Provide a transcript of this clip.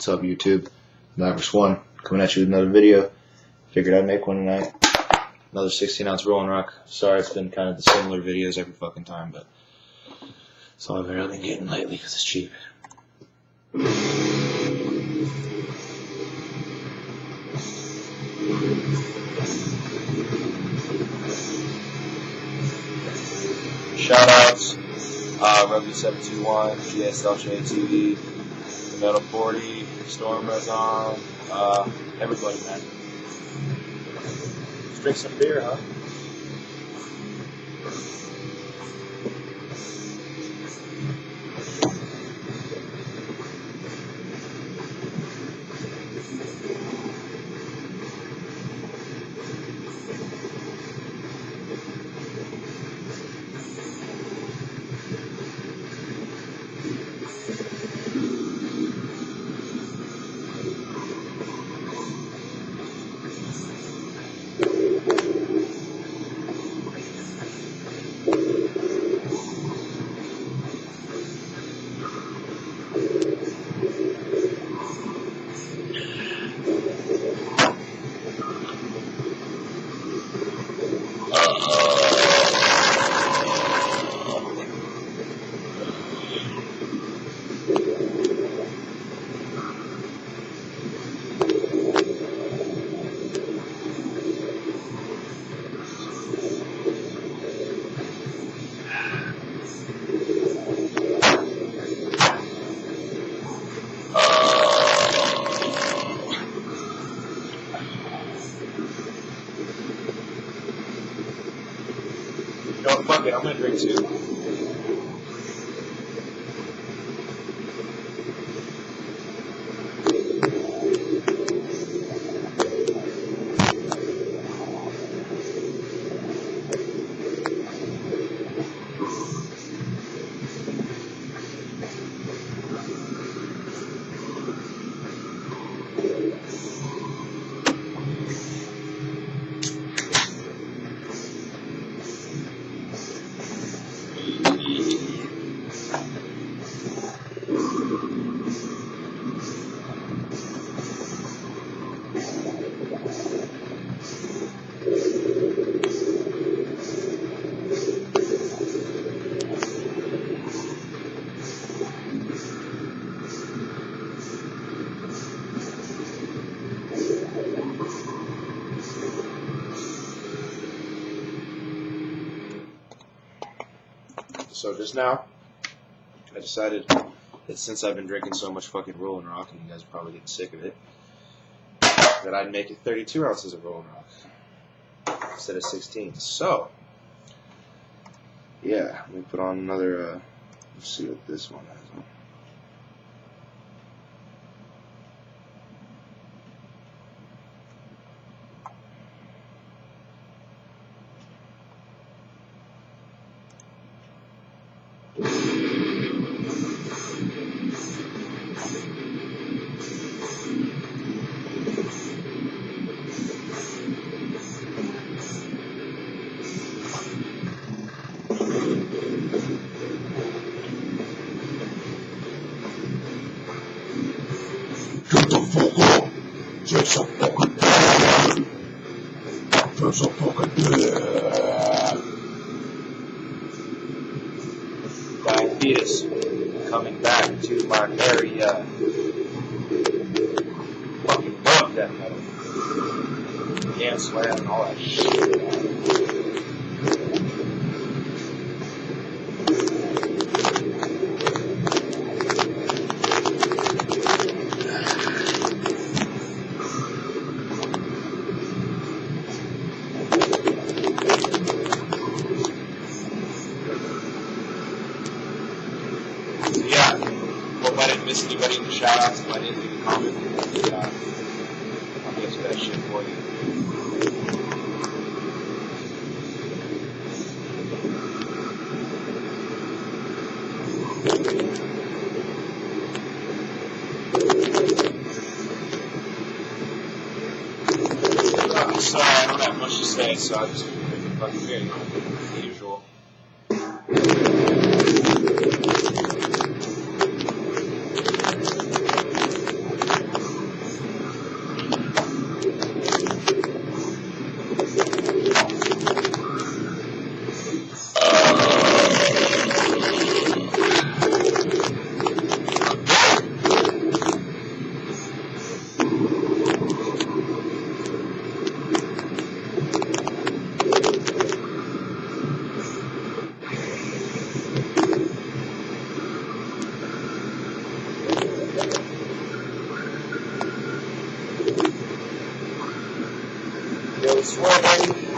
What's up, YouTube? Burps1 coming at you with another video. Figured I'd make one tonight. Another 16-ounce rolling rock. Sorry, it's been kind of the similar videos every fucking time, but it's all I've really been getting lately because it's cheap. Shoutouts, Rugby721, GSL TV, the Metal 40, Storm Res on, everybody, man. Let's drink some beer, huh? No, fuck it, I'm gonna drink too. So just now, I decided that since I've been drinking so much fucking Rolling Rock, and you guys are probably getting sick of it, that I'd make it 32 ounces of Rolling Rock instead of 16. So, yeah, let me put on another, let's see what this one has. Just a fucking beer. Just a fucking beer. Diabetes coming back to my area. Fucking love that metal. Can't slam and all that shit. Hope I didn't miss anybody in the shoutouts. If I didn't, leave a comment. I'll get to that shit for you. Sorry, I don't have much to say, so I'll just drink a fucking beer, the usual. sweating.